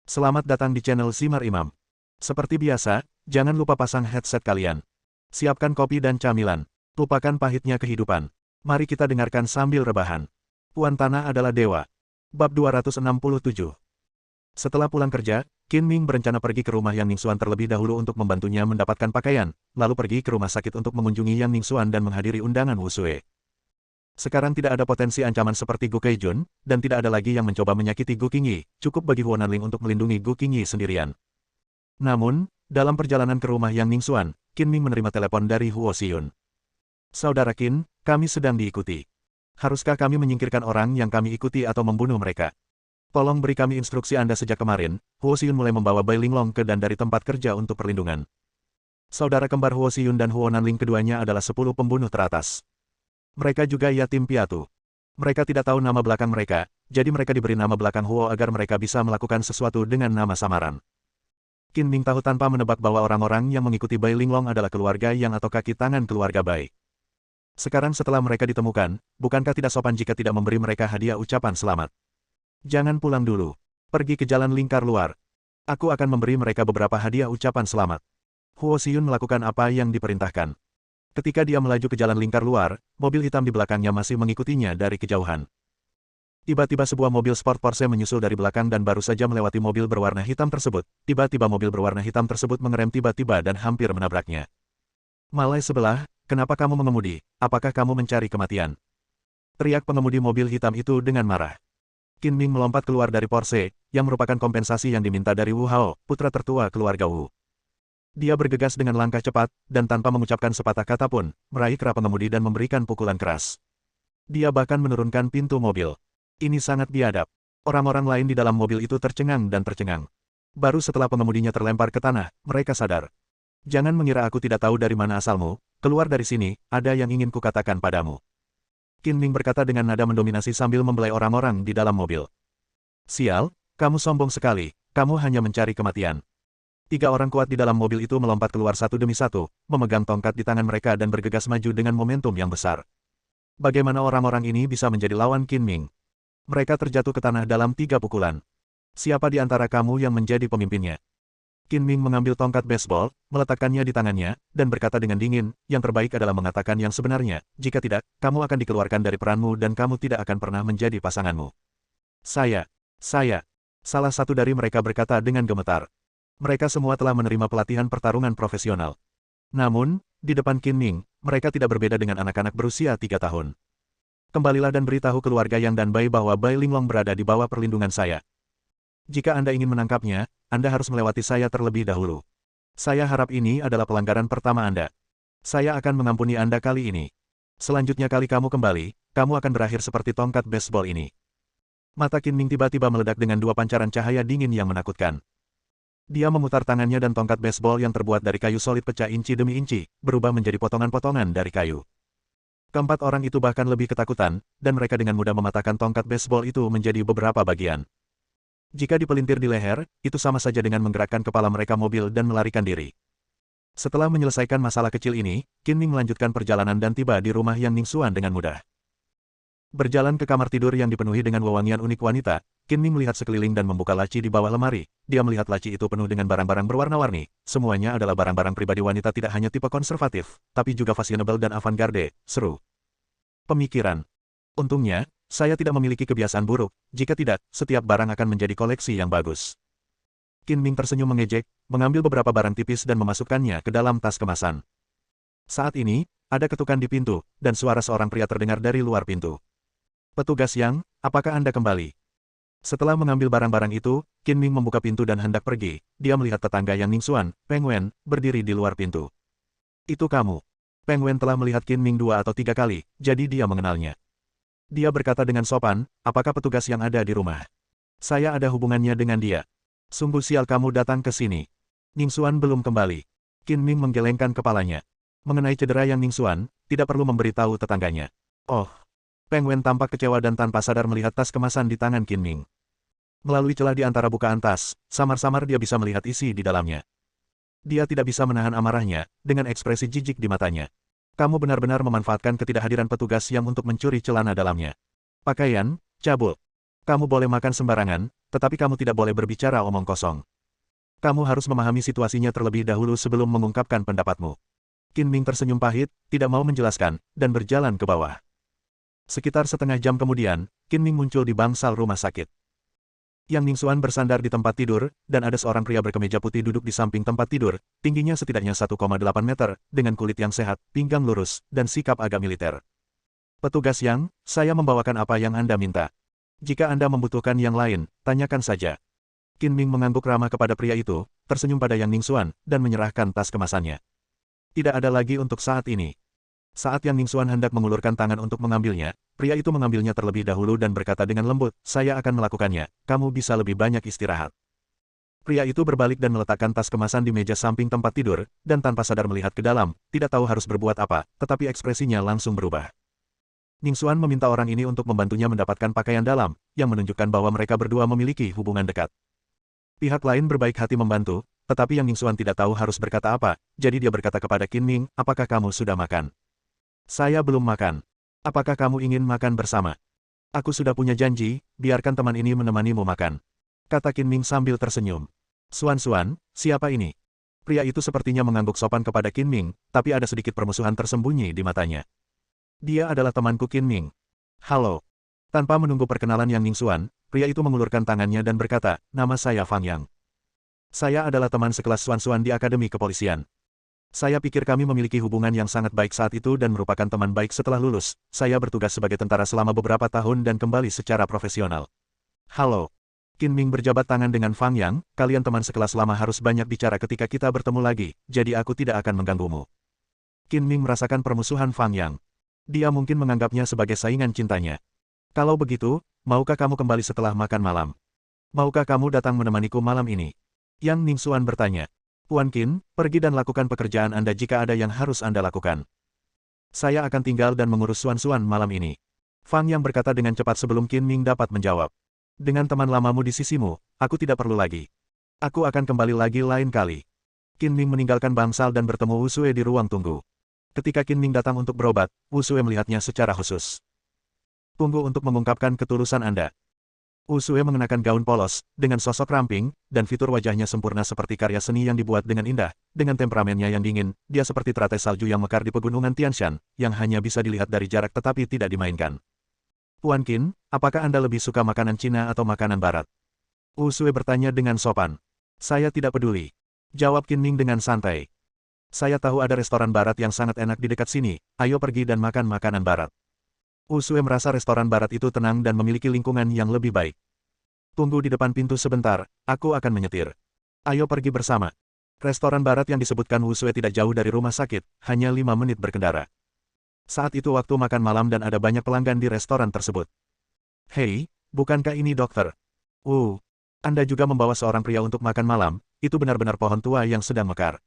Selamat datang di channel Zimar Imam. Seperti biasa, jangan lupa pasang headset kalian. Siapkan kopi dan camilan. Lupakan pahitnya kehidupan. Mari kita dengarkan sambil rebahan. Puan Tanah adalah dewa. Bab 267. Setelah pulang kerja, Qin Ming berencana pergi ke rumah Yang Ningxuan terlebih dahulu untuk membantunya mendapatkan pakaian, lalu pergi ke rumah sakit untuk mengunjungi Yang Ningxuan dan menghadiri undangan Wusue. Sekarang tidak ada potensi ancaman seperti Gu Keijun, dan tidak ada lagi yang mencoba menyakiti Gu Qingyi, cukup bagi Huo Nanling untuk melindungi Gu Qingyi sendirian. Namun, dalam perjalanan ke rumah Yang Ningxuan, Qin Ming menerima telepon dari Huo Xiyun. Saudara Qin, kami sedang diikuti. Haruskah kami menyingkirkan orang yang kami ikuti atau membunuh mereka? Tolong beri kami instruksi Anda sejak kemarin. Huo Xiyun mulai membawa Bai Linglong ke dan dari tempat kerja untuk perlindungan. Saudara kembar Huo Xiyun dan Huo Nanling keduanya adalah 10 pembunuh teratas. Mereka juga yatim piatu. Mereka tidak tahu nama belakang mereka, jadi mereka diberi nama belakang Huo agar mereka bisa melakukan sesuatu dengan nama samaran. Qin Ming tahu tanpa menebak bahwa orang-orang yang mengikuti Bai Linglong adalah keluarga Yang atau kaki tangan keluarga Bai. Sekarang setelah mereka ditemukan, bukankah tidak sopan jika tidak memberi mereka hadiah ucapan selamat? Jangan pulang dulu. Pergi ke jalan lingkar luar. Aku akan memberi mereka beberapa hadiah ucapan selamat. Huo Xiyun melakukan apa yang diperintahkan. Ketika dia melaju ke jalan lingkar luar, mobil hitam di belakangnya masih mengikutinya dari kejauhan. Tiba-tiba sebuah mobil sport Porsche menyusul dari belakang dan baru saja melewati mobil berwarna hitam tersebut. Tiba-tiba mobil berwarna hitam tersebut mengerem tiba-tiba dan hampir menabraknya. Malai sebelah, kenapa kamu mengemudi? Apakah kamu mencari kematian? Teriak pengemudi mobil hitam itu dengan marah. Qin Ming melompat keluar dari Porsche, yang merupakan kompensasi yang diminta dari Wu Hao, putra tertua keluarga Wu. Dia bergegas dengan langkah cepat, dan tanpa mengucapkan sepatah kata pun, meraih kera pengemudi dan memberikan pukulan keras. Dia bahkan menurunkan pintu mobil. Ini sangat biadab. Orang-orang lain di dalam mobil itu tercengang dan tercengang. Baru setelah pengemudinya terlempar ke tanah, mereka sadar. Jangan mengira aku tidak tahu dari mana asalmu, keluar dari sini, ada yang ingin kukatakan padamu. Qin Ming berkata dengan nada mendominasi sambil membelai orang-orang di dalam mobil. Sial, kamu sombong sekali, kamu hanya mencari kematian. 3 orang kuat di dalam mobil itu melompat keluar satu demi satu, memegang tongkat di tangan mereka dan bergegas maju dengan momentum yang besar. Bagaimana orang-orang ini bisa menjadi lawan Qin Ming? Mereka terjatuh ke tanah dalam 3 pukulan. Siapa di antara kamu yang menjadi pemimpinnya? Qin Ming mengambil tongkat baseball, meletakkannya di tangannya, dan berkata dengan dingin, yang terbaik adalah mengatakan yang sebenarnya, jika tidak, kamu akan dikeluarkan dari peranmu dan kamu tidak akan pernah menjadi pasanganmu. Saya. Salah satu dari mereka berkata dengan gemetar. Mereka semua telah menerima pelatihan pertarungan profesional. Namun, di depan Qin Ming, mereka tidak berbeda dengan anak-anak berusia 3 tahun. Kembalilah dan beritahu keluarga Yang dan Bai bahwa Bai Linglong berada di bawah perlindungan saya. Jika Anda ingin menangkapnya, Anda harus melewati saya terlebih dahulu. Saya harap ini adalah pelanggaran pertama Anda. Saya akan mengampuni Anda kali ini. Selanjutnya kali kamu kembali, kamu akan berakhir seperti tongkat baseball ini. Mata Qin Ming tiba-tiba meledak dengan 2 pancaran cahaya dingin yang menakutkan. Dia memutar tangannya dan tongkat baseball yang terbuat dari kayu solid pecah inci demi inci, berubah menjadi potongan-potongan dari kayu. Keempat orang itu bahkan lebih ketakutan, dan mereka dengan mudah mematahkan tongkat baseball itu menjadi beberapa bagian. Jika dipelintir di leher, itu sama saja dengan menggerakkan kepala mereka mobil dan melarikan diri. Setelah menyelesaikan masalah kecil ini, Qin Ming melanjutkan perjalanan dan tiba di rumah Yang Ningxuan dengan mudah. Berjalan ke kamar tidur yang dipenuhi dengan wewangian unik wanita, Qin Ming melihat sekeliling dan membuka laci di bawah lemari. Dia melihat laci itu penuh dengan barang-barang berwarna-warni. Semuanya adalah barang-barang pribadi wanita tidak hanya tipe konservatif, tapi juga fashionable dan avant-garde, seru. Pemikiran. Untungnya, saya tidak memiliki kebiasaan buruk, jika tidak, setiap barang akan menjadi koleksi yang bagus. Qin Ming tersenyum mengejek, mengambil beberapa barang tipis dan memasukkannya ke dalam tas kemasan. Saat ini, ada ketukan di pintu, dan suara seorang pria terdengar dari luar pintu. Petugas Yang, apakah Anda kembali? Setelah mengambil barang-barang itu, Qin Ming membuka pintu dan hendak pergi. Dia melihat tetangga Yang Ningxuan, Peng Wen, berdiri di luar pintu. Itu kamu. Peng Wen telah melihat Qin Ming 2 atau 3 kali, jadi dia mengenalnya. Dia berkata dengan sopan, apakah petugas yang ada di rumah? Saya ada hubungannya dengan dia. Sungguh sial kamu datang ke sini. Ningxuan belum kembali. Qin Ming menggelengkan kepalanya. Mengenai cedera Yang Ningxuan, tidak perlu memberitahu tetangganya. Oh. Peng Wen tampak kecewa dan tanpa sadar melihat tas kemasan di tangan Qin Ming. Melalui celah di antara bukaan tas, samar-samar dia bisa melihat isi di dalamnya. Dia tidak bisa menahan amarahnya, dengan ekspresi jijik di matanya. Kamu benar-benar memanfaatkan ketidakhadiran petugas Yang untuk mencuri celana dalamnya. Pakaian, cabul. Kamu boleh makan sembarangan, tetapi kamu tidak boleh berbicara omong kosong. Kamu harus memahami situasinya terlebih dahulu sebelum mengungkapkan pendapatmu. Qin Ming tersenyum pahit, tidak mau menjelaskan, dan berjalan ke bawah. Sekitar setengah jam kemudian, Qin Ming muncul di bangsal rumah sakit. Yang Ningxuan bersandar di tempat tidur, dan ada seorang pria berkemeja putih duduk di samping tempat tidur, tingginya setidaknya 1,8 meter, dengan kulit yang sehat, pinggang lurus, dan sikap agak militer. Petugas Yang, saya membawakan apa yang Anda minta. Jika Anda membutuhkan yang lain, tanyakan saja. Qin Ming mengangguk ramah kepada pria itu, tersenyum pada Yang Ningxuan, dan menyerahkan tas kemasannya. Tidak ada lagi untuk saat ini. Saat Yang Ningxuan hendak mengulurkan tangan untuk mengambilnya, pria itu mengambilnya terlebih dahulu dan berkata dengan lembut, saya akan melakukannya, kamu bisa lebih banyak istirahat. Pria itu berbalik dan meletakkan tas kemasan di meja samping tempat tidur, dan tanpa sadar melihat ke dalam, tidak tahu harus berbuat apa, tetapi ekspresinya langsung berubah. Ningxuan meminta orang ini untuk membantunya mendapatkan pakaian dalam, yang menunjukkan bahwa mereka berdua memiliki hubungan dekat. Pihak lain berbaik hati membantu, tetapi Yang Ningxuan tidak tahu harus berkata apa, jadi dia berkata kepada Qin Ming, apakah kamu sudah makan? Saya belum makan. Apakah kamu ingin makan bersama? Aku sudah punya janji, biarkan teman ini menemanimu makan. Kata Qin Ming sambil tersenyum. Suan, siapa ini? Pria itu sepertinya mengangguk sopan kepada Qin Ming, tapi ada sedikit permusuhan tersembunyi di matanya. Dia adalah temanku Qin Ming. Halo. Tanpa menunggu perkenalan Yang Ningxuan, pria itu mengulurkan tangannya dan berkata, nama saya Fang Yang. Saya adalah teman sekelas Suan di Akademi Kepolisian. Saya pikir kami memiliki hubungan yang sangat baik saat itu dan merupakan teman baik setelah lulus. Saya bertugas sebagai tentara selama beberapa tahun dan kembali secara profesional. Halo. Qin Ming berjabat tangan dengan Fang Yang, kalian teman sekelas lama harus banyak bicara ketika kita bertemu lagi, jadi aku tidak akan mengganggumu. Qin Ming merasakan permusuhan Fang Yang. Dia mungkin menganggapnya sebagai saingan cintanya. Kalau begitu, maukah kamu kembali setelah makan malam? Maukah kamu datang menemaniku malam ini? Yang Ningxuan bertanya. Puan Qin, pergi dan lakukan pekerjaan Anda jika ada yang harus Anda lakukan. Saya akan tinggal dan mengurus Suan malam ini. Fang Yang berkata dengan cepat sebelum Qin Ming dapat menjawab. Dengan teman lamamu di sisimu, aku tidak perlu lagi. Aku akan kembali lagi lain kali. Qin Ming meninggalkan bangsal dan bertemu Wu Sue di ruang tunggu. Ketika Qin Ming datang untuk berobat, Wu Sue melihatnya secara khusus. Tunggu untuk mengungkapkan ketulusan Anda. Wu Sue mengenakan gaun polos, dengan sosok ramping, dan fitur wajahnya sempurna seperti karya seni yang dibuat dengan indah, dengan temperamennya yang dingin, dia seperti teratai salju yang mekar di pegunungan Tianshan, yang hanya bisa dilihat dari jarak tetapi tidak dimainkan. Puan Qin, apakah Anda lebih suka makanan Cina atau makanan Barat? Wu Sue bertanya dengan sopan. Saya tidak peduli. Jawab Qin Ming dengan santai. Saya tahu ada restoran Barat yang sangat enak di dekat sini, ayo pergi dan makan makanan Barat. Wu Sue merasa restoran Barat itu tenang dan memiliki lingkungan yang lebih baik. Tunggu di depan pintu sebentar, aku akan menyetir. Ayo pergi bersama. Restoran Barat yang disebutkan Wu Sue tidak jauh dari rumah sakit, hanya 5 menit berkendara. Saat itu waktu makan malam dan ada banyak pelanggan di restoran tersebut. Hei, bukankah ini dokter? Anda juga membawa seorang pria untuk makan malam, itu benar-benar pohon tua yang sedang mekar.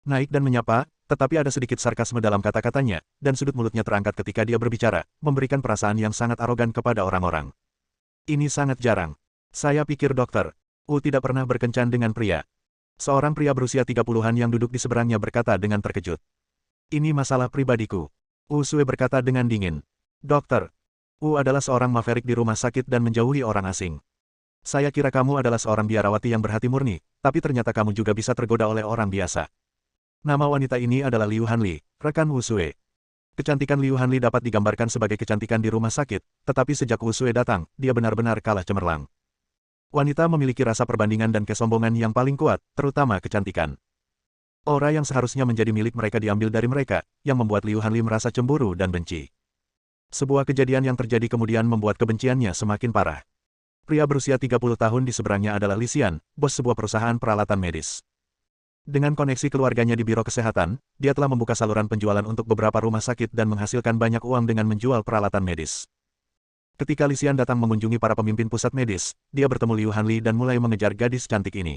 Naik dan menyapa, tetapi ada sedikit sarkasme dalam kata-katanya, dan sudut mulutnya terangkat ketika dia berbicara, memberikan perasaan yang sangat arogan kepada orang-orang. Ini sangat jarang. Saya pikir dokter tidak pernah berkencan dengan pria. Seorang pria berusia 30-an yang duduk di seberangnya berkata dengan terkejut. Ini masalah pribadiku. Wu Sue berkata dengan dingin. Dokter, adalah seorang maverick di rumah sakit dan menjauhi orang asing. Saya kira kamu adalah seorang biarawati yang berhati murni, tapi ternyata kamu juga bisa tergoda oleh orang biasa. Nama wanita ini adalah Liu Hanli, rekan Wu Sue. Kecantikan Liu Hanli dapat digambarkan sebagai kecantikan di rumah sakit, tetapi sejak Wu Sue datang, dia benar-benar kalah cemerlang. Wanita memiliki rasa perbandingan dan kesombongan yang paling kuat, terutama kecantikan. Aura yang seharusnya menjadi milik mereka diambil dari mereka, yang membuat Liu Hanli merasa cemburu dan benci. Sebuah kejadian yang terjadi kemudian membuat kebenciannya semakin parah. Pria berusia 30 tahun di seberangnya adalah Li Xian, bos sebuah perusahaan peralatan medis. Dengan koneksi keluarganya di biro kesehatan, dia telah membuka saluran penjualan untuk beberapa rumah sakit dan menghasilkan banyak uang dengan menjual peralatan medis. Ketika Li Xian datang mengunjungi para pemimpin pusat medis, dia bertemu Liu Hanli dan mulai mengejar gadis cantik ini.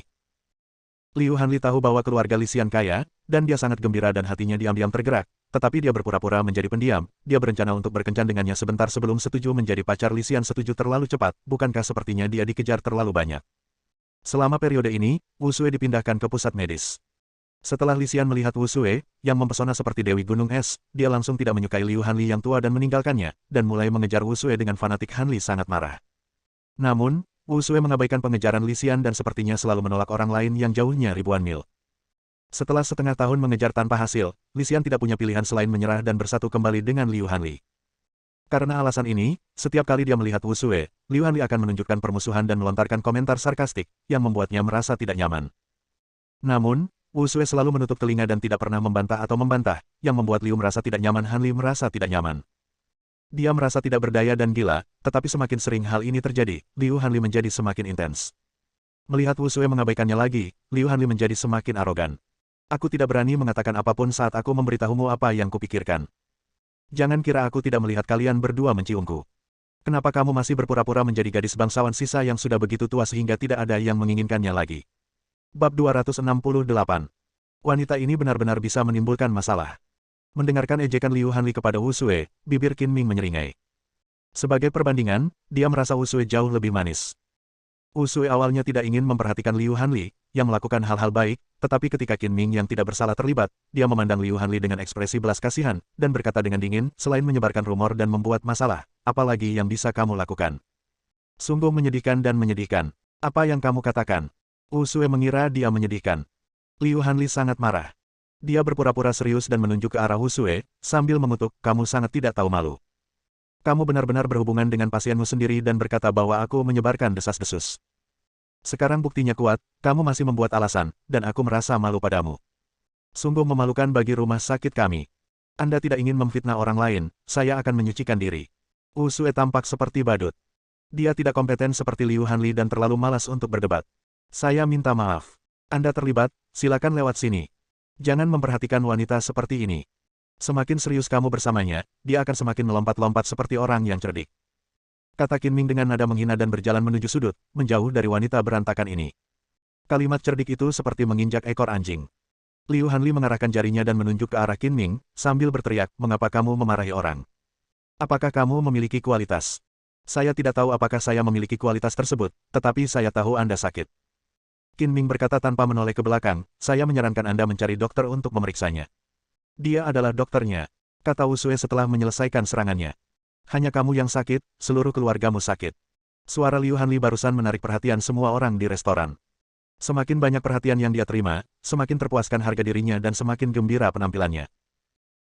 Liu Hanli tahu bahwa keluarga Li Xian kaya, dan dia sangat gembira dan hatinya diam-diam tergerak, tetapi dia berpura-pura menjadi pendiam, dia berencana untuk berkencan dengannya sebentar sebelum setuju menjadi pacar Li Xian setuju terlalu cepat, bukankah sepertinya dia dikejar terlalu banyak. Selama periode ini, Wu Sue dipindahkan ke pusat medis. Setelah Li Xian melihat Wu Sue, yang mempesona seperti Dewi Gunung Es, dia langsung tidak menyukai Liu Hanli yang tua dan meninggalkannya, dan mulai mengejar Wu Sue dengan fanatik. Hanli sangat marah. Namun, Wu Sui mengabaikan pengejaran Li Xian dan sepertinya selalu menolak orang lain yang jauhnya ribuan mil. Setelah setengah tahun mengejar tanpa hasil, Li Xian tidak punya pilihan selain menyerah dan bersatu kembali dengan Liu Hanli. Karena alasan ini, setiap kali dia melihat Wu Sui, Liu Hanli akan menunjukkan permusuhan dan melontarkan komentar sarkastik, yang membuatnya merasa tidak nyaman. Namun, Wu Sui selalu menutup telinga dan tidak pernah membantah atau membantah, yang membuat Liu merasa tidak nyaman. Hanli merasa tidak nyaman. Dia merasa tidak berdaya dan gila, tetapi semakin sering hal ini terjadi, Liu Hanli menjadi semakin intens. Melihat Wu Sui mengabaikannya lagi, Liu Hanli menjadi semakin arogan. Aku tidak berani mengatakan apapun saat aku memberitahumu apa yang kupikirkan. Jangan kira aku tidak melihat kalian berdua menciumku. Kenapa kamu masih berpura-pura menjadi gadis bangsawan sisa yang sudah begitu tua sehingga tidak ada yang menginginkannya lagi? Bab 268. Wanita ini benar-benar bisa menimbulkan masalah. Mendengarkan ejekan Liu Hanli kepada Wu Sui, bibir Qin Ming menyeringai. Sebagai perbandingan, dia merasa Wu Sui jauh lebih manis. Wu Sui awalnya tidak ingin memperhatikan Liu Hanli, yang melakukan hal-hal baik, tetapi ketika Qin Ming yang tidak bersalah terlibat, dia memandang Liu Hanli dengan ekspresi belas kasihan, dan berkata dengan dingin, selain menyebarkan rumor dan membuat masalah, apalagi yang bisa kamu lakukan? Sungguh menyedihkan dan menyedihkan. Apa yang kamu katakan? Wu Sui mengira dia menyedihkan. Liu Hanli sangat marah. Dia berpura-pura serius dan menunjuk ke arah Wu Sui, sambil mengutuk, kamu sangat tidak tahu malu. Kamu benar-benar berhubungan dengan pasienmu sendiri dan berkata bahwa aku menyebarkan desas-desus. Sekarang buktinya kuat, kamu masih membuat alasan, dan aku merasa malu padamu. Sungguh memalukan bagi rumah sakit kami. Anda tidak ingin memfitnah orang lain, saya akan menyucikan diri. Wu Sui tampak seperti badut. Dia tidak kompeten seperti Liu Hanli dan terlalu malas untuk berdebat. Saya minta maaf. Anda terlibat, silakan lewat sini. Jangan memperhatikan wanita seperti ini. Semakin serius kamu bersamanya, dia akan semakin melompat-lompat seperti orang yang cerdik. Kata Qin Ming dengan nada menghina dan berjalan menuju sudut, menjauh dari wanita berantakan ini. Kalimat cerdik itu seperti menginjak ekor anjing. Liu Hanli mengarahkan jarinya dan menunjuk ke arah Qin Ming, sambil berteriak, mengapa kamu memarahi orang? Apakah kamu memiliki kualitas? Saya tidak tahu apakah saya memiliki kualitas tersebut, tetapi saya tahu Anda sakit. Qin Ming berkata tanpa menoleh ke belakang, saya menyarankan Anda mencari dokter untuk memeriksanya. Dia adalah dokternya, kata Wu Sui setelah menyelesaikan serangannya. Hanya kamu yang sakit, seluruh keluargamu sakit. Suara Liu Hanli barusan menarik perhatian semua orang di restoran. Semakin banyak perhatian yang dia terima, semakin terpuaskan harga dirinya dan semakin gembira penampilannya.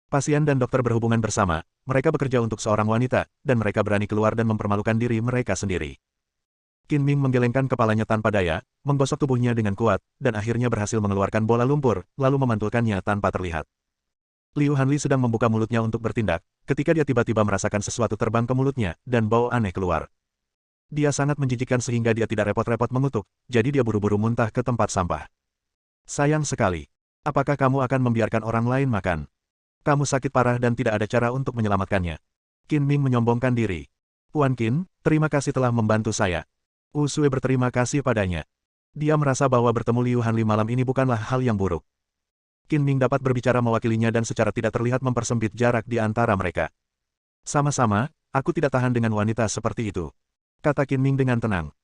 Pasien dan dokter berhubungan bersama, mereka bekerja untuk seorang wanita, dan mereka berani keluar dan mempermalukan diri mereka sendiri. Qin Ming menggelengkan kepalanya tanpa daya, menggosok tubuhnya dengan kuat, dan akhirnya berhasil mengeluarkan bola lumpur, lalu memantulkannya tanpa terlihat. Liu Hanli sedang membuka mulutnya untuk bertindak, ketika dia tiba-tiba merasakan sesuatu terbang ke mulutnya, dan bau aneh keluar. Dia sangat menjijikkan sehingga dia tidak repot-repot mengutuk, jadi dia buru-buru muntah ke tempat sampah. Sayang sekali. Apakah kamu akan membiarkan orang lain makan? Kamu sakit parah dan tidak ada cara untuk menyelamatkannya. Qin Ming menyombongkan diri. Puan Qin, terima kasih telah membantu saya. Wu Sui berterima kasih padanya. Dia merasa bahwa bertemu Liu Hanli malam ini bukanlah hal yang buruk. Qin Ming dapat berbicara mewakilinya dan secara tidak terlihat mempersempit jarak di antara mereka. Sama-sama, aku tidak tahan dengan wanita seperti itu, kata Qin Ming dengan tenang.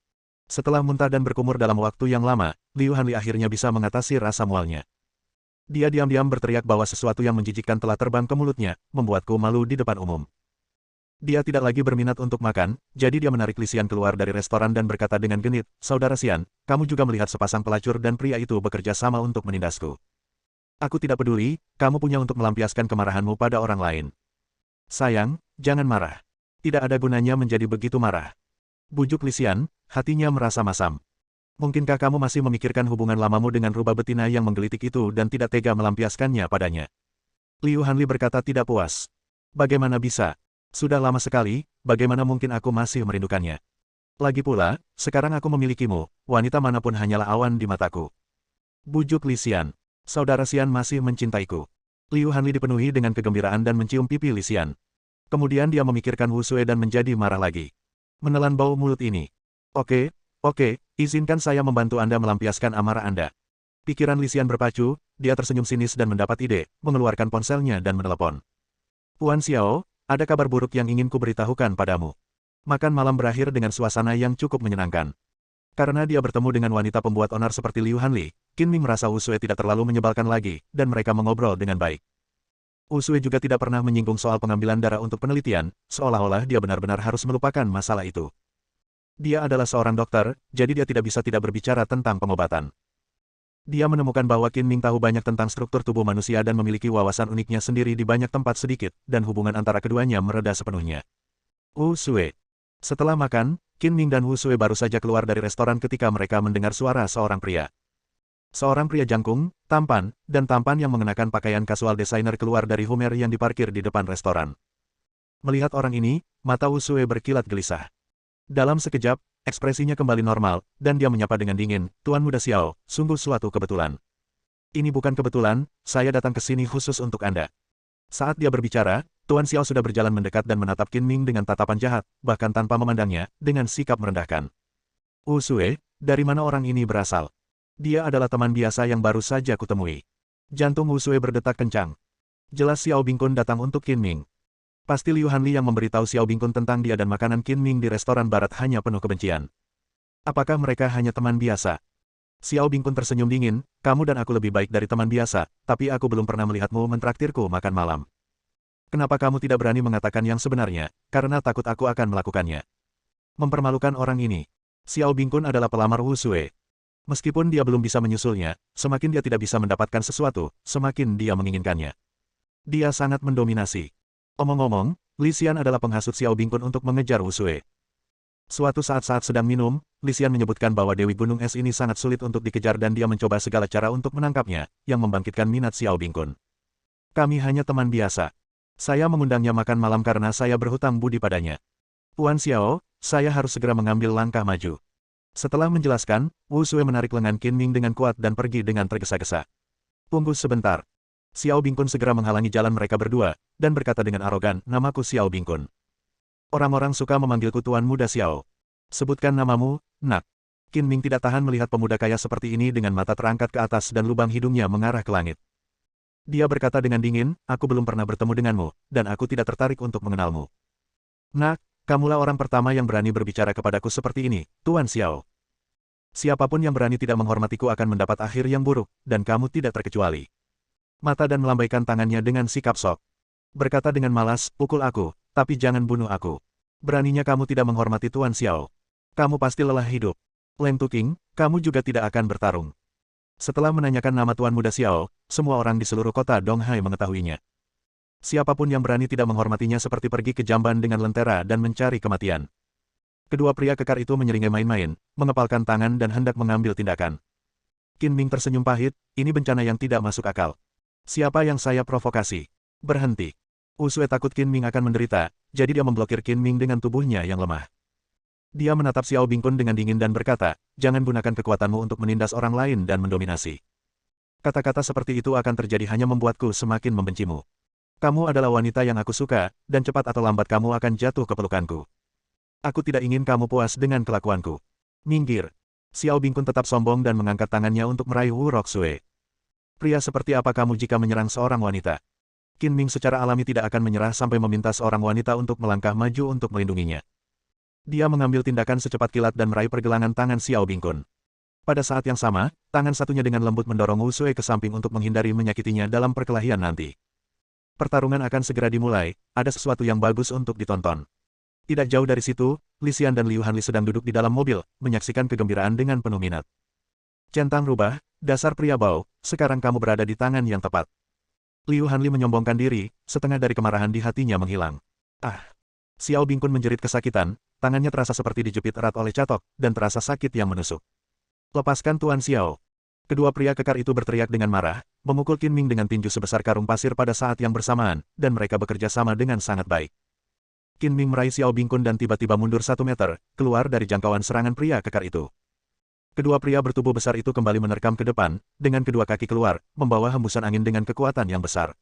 Setelah muntah dan berkumur dalam waktu yang lama, Liu Hanli akhirnya bisa mengatasi rasa mualnya. Dia diam-diam berteriak bahwa sesuatu yang menjijikkan telah terbang ke mulutnya, membuatku malu di depan umum. Dia tidak lagi berminat untuk makan, jadi dia menarik Li Xian keluar dari restoran dan berkata dengan genit, Saudara Xian, kamu juga melihat sepasang pelacur dan pria itu bekerja sama untuk menindasku. Aku tidak peduli, kamu punya untuk melampiaskan kemarahanmu pada orang lain. Sayang, jangan marah. Tidak ada gunanya menjadi begitu marah. Bujuk Li Xian, hatinya merasa masam. Mungkinkah kamu masih memikirkan hubungan lamamu dengan rubah betina yang menggelitik itu dan tidak tega melampiaskannya padanya? Liu Hanli berkata tidak puas. Bagaimana bisa? Sudah lama sekali, bagaimana mungkin aku masih merindukannya? Lagi pula, sekarang aku memilikimu, wanita manapun hanyalah awan di mataku. Bujuk Li Xian. Saudara Xian masih mencintaiku. Liu Hanli dipenuhi dengan kegembiraan dan mencium pipi Li Xian. Kemudian dia memikirkan Wu Sui dan menjadi marah lagi. Menelan bau mulut ini. Oke, izinkan saya membantu Anda melampiaskan amarah Anda. Pikiran Li Xian berpacu, dia tersenyum sinis dan mendapat ide, mengeluarkan ponselnya dan menelepon. Puan Xiao, ada kabar buruk yang ingin kuberitahukan padamu. Makan malam berakhir dengan suasana yang cukup menyenangkan. Karena dia bertemu dengan wanita pembuat onar seperti Liu Hanli, Qin Ming merasa Wu Sui tidak terlalu menyebalkan lagi, dan mereka mengobrol dengan baik. Wu Sui juga tidak pernah menyinggung soal pengambilan darah untuk penelitian, seolah-olah dia benar-benar harus melupakan masalah itu. Dia adalah seorang dokter, jadi dia tidak bisa tidak berbicara tentang pengobatan. Dia menemukan bahwa Qin Ming tahu banyak tentang struktur tubuh manusia dan memiliki wawasan uniknya sendiri di banyak tempat sedikit, dan hubungan antara keduanya mereda sepenuhnya. Wu Sui. Setelah makan, Qin Ming dan Wu Sui baru saja keluar dari restoran ketika mereka mendengar suara seorang pria. Seorang pria jangkung, tampan yang mengenakan pakaian kasual desainer keluar dari Hummer yang diparkir di depan restoran. Melihat orang ini, mata Wu Sui berkilat gelisah. Dalam sekejap, ekspresinya kembali normal, dan dia menyapa dengan dingin, "Tuan Muda Xiao, sungguh suatu kebetulan." "Ini bukan kebetulan, saya datang ke sini khusus untuk Anda." Saat dia berbicara, Tuan Xiao sudah berjalan mendekat dan menatap Qin Ming dengan tatapan jahat, bahkan tanpa memandangnya, dengan sikap merendahkan. "Wu Sui, dari mana orang ini berasal?" "Dia adalah teman biasa yang baru saja kutemui." Jantung Wu Sui berdetak kencang. Jelas Xiao Bingkun datang untuk Qin Ming. Pasti Liu Hanli yang memberitahu Xiao Bingkun tentang dia dan makanan Qin Ming di restoran barat hanya penuh kebencian. Apakah mereka hanya teman biasa? Xiao Bingkun tersenyum dingin, "Kamu dan aku lebih baik dari teman biasa, tapi aku belum pernah melihatmu mentraktirku makan malam. Kenapa kamu tidak berani mengatakan yang sebenarnya? Karena takut aku akan melakukannya." Mempermalukan orang ini. Xiao Bingkun adalah pelamar Wu Sui. Meskipun dia belum bisa menyusulnya, semakin dia tidak bisa mendapatkan sesuatu, semakin dia menginginkannya. Dia sangat mendominasi. Omong-omong, Li Xian adalah penghasut Xiao Bingkun untuk mengejar Wu Sui. Suatu saat sedang minum, Li Xian menyebutkan bahwa Dewi Gunung Es ini sangat sulit untuk dikejar dan dia mencoba segala cara untuk menangkapnya, yang membangkitkan minat Xiao Bingkun. "Kami hanya teman biasa. Saya mengundangnya makan malam karena saya berhutang budi padanya. Tuan Xiao, saya harus segera mengambil langkah maju." Setelah menjelaskan, Wu Sui menarik lengan Qin Ming dengan kuat dan pergi dengan tergesa-gesa. "Tunggu sebentar." Xiao Bingkun segera menghalangi jalan mereka berdua, dan berkata dengan arogan, "Namaku Xiao Bingkun. Orang-orang suka memanggilku Tuan Muda Xiao. Sebutkan namamu, nak." Qin Ming tidak tahan melihat pemuda kaya seperti ini dengan mata terangkat ke atas dan lubang hidungnya mengarah ke langit. Dia berkata dengan dingin, "Aku belum pernah bertemu denganmu, dan aku tidak tertarik untuk mengenalmu." "Nak, kamulah orang pertama yang berani berbicara kepadaku seperti ini, Tuan Xiao. Siapapun yang berani tidak menghormatiku akan mendapat akhir yang buruk, dan kamu tidak terkecuali." Mata dan melambaikan tangannya dengan sikap sok. Berkata dengan malas, "Pukul aku, tapi jangan bunuh aku. Beraninya kamu tidak menghormati Tuan Xiao. Kamu pasti lelah hidup. Leng Tuking, kamu juga tidak akan bertarung." Setelah menanyakan nama Tuan Muda Xiao, semua orang di seluruh kota Donghai mengetahuinya. Siapapun yang berani tidak menghormatinya seperti pergi ke jamban dengan lentera dan mencari kematian. Kedua pria kekar itu menyeringai main-main, mengepalkan tangan dan hendak mengambil tindakan. Qin Ming tersenyum pahit, ini bencana yang tidak masuk akal. "Siapa yang saya provokasi? Berhenti." Wu Sui takut Qin Ming akan menderita, jadi dia memblokir Qin Ming dengan tubuhnya yang lemah. Dia menatap Xiao Bingkun dengan dingin dan berkata, "Jangan gunakan kekuatanmu untuk menindas orang lain dan mendominasi. Kata-kata seperti itu akan terjadi hanya membuatku semakin membencimu. Kamu adalah wanita yang aku suka, dan cepat atau lambat kamu akan jatuh ke pelukanku. Aku tidak ingin kamu puas dengan kelakuanku. Minggir." Xiao Bingkun tetap sombong dan mengangkat tangannya untuk meraih Wu Roksui. "Pria seperti apa kamu jika menyerang seorang wanita?" Qin Ming secara alami tidak akan menyerah sampai meminta seorang wanita untuk melangkah maju untuk melindunginya. Dia mengambil tindakan secepat kilat dan meraih pergelangan tangan Xiao Bingkun. Pada saat yang sama, tangan satunya dengan lembut mendorong Wu Sui ke samping untuk menghindari menyakitinya dalam perkelahian nanti. Pertarungan akan segera dimulai, ada sesuatu yang bagus untuk ditonton. Tidak jauh dari situ, Li Xian dan Liu Hanli sedang duduk di dalam mobil, menyaksikan kegembiraan dengan penuh minat. "Centang rubah, dasar pria bau, sekarang kamu berada di tangan yang tepat." Liu Hanli menyombongkan diri, setengah dari kemarahan di hatinya menghilang. "Ah!" Xiao Bingkun menjerit kesakitan, tangannya terasa seperti dijepit erat oleh catok, dan terasa sakit yang menusuk. "Lepaskan Tuan Xiao." Kedua pria kekar itu berteriak dengan marah, memukul Qin Ming dengan tinju sebesar karung pasir pada saat yang bersamaan, dan mereka bekerja sama dengan sangat baik. Qin Ming meraih Xiao Bingkun dan tiba-tiba mundur 1 meter, keluar dari jangkauan serangan pria kekar itu. Kedua pria bertubuh besar itu kembali menerkam ke depan, dengan kedua kaki keluar, membawa hembusan angin dengan kekuatan yang besar.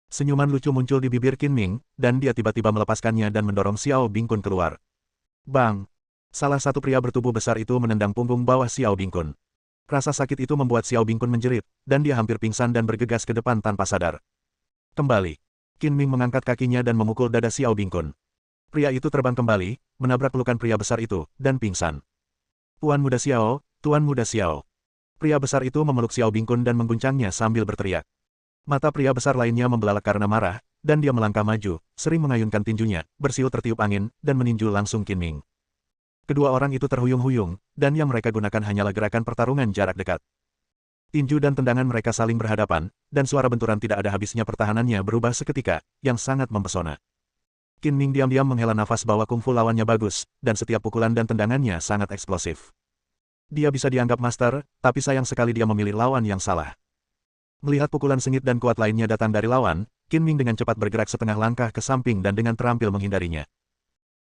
Senyuman lucu muncul di bibir Qin Ming, dan dia tiba-tiba melepaskannya dan mendorong Xiao Bingkun keluar. Bang! Salah satu pria bertubuh besar itu menendang punggung bawah Xiao Bingkun. Rasa sakit itu membuat Xiao Bingkun menjerit, dan dia hampir pingsan dan bergegas ke depan tanpa sadar. Kembali. Qin Ming mengangkat kakinya dan memukul dada Xiao Bingkun. Pria itu terbang kembali, menabrak pelukan pria besar itu, dan pingsan. "Tuan Muda Xiao, Tuan Muda Xiao." Pria besar itu memeluk Xiao Bingkun dan mengguncangnya sambil berteriak. Mata pria besar lainnya membelalak karena marah, dan dia melangkah maju, sering mengayunkan tinjunya, bersiul tertiup angin, dan meninju langsung Qin Ming. Kedua orang itu terhuyung-huyung, dan yang mereka gunakan hanyalah gerakan pertarungan jarak dekat. Tinju dan tendangan mereka saling berhadapan, dan suara benturan tidak ada habisnya pertahanannya berubah seketika, yang sangat mempesona. Qin Ming diam-diam menghela nafas bahwa kungfu lawannya bagus, dan setiap pukulan dan tendangannya sangat eksplosif. Dia bisa dianggap master, tapi sayang sekali dia memilih lawan yang salah. Melihat pukulan sengit dan kuat lainnya datang dari lawan, Qin Ming dengan cepat bergerak setengah langkah ke samping dan dengan terampil menghindarinya.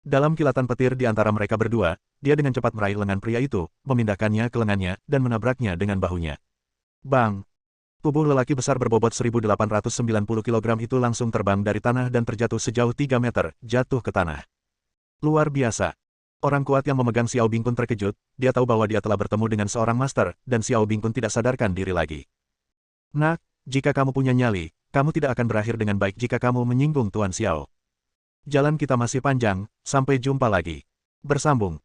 Dalam kilatan petir di antara mereka berdua, dia dengan cepat meraih lengan pria itu, memindahkannya ke lengannya, dan menabraknya dengan bahunya. Bang! Tubuh lelaki besar berbobot 1.890 kg itu langsung terbang dari tanah dan terjatuh sejauh 3 meter, jatuh ke tanah. Luar biasa! Orang kuat yang memegang Xiao Bingkun terkejut, dia tahu bahwa dia telah bertemu dengan seorang master, dan Xiao Bingkun tidak sadarkan diri lagi. Nak, jika kamu punya nyali, kamu tidak akan berakhir dengan baik jika kamu menyinggung Tuan Xiao. Jalan kita masih panjang, sampai jumpa lagi. Bersambung.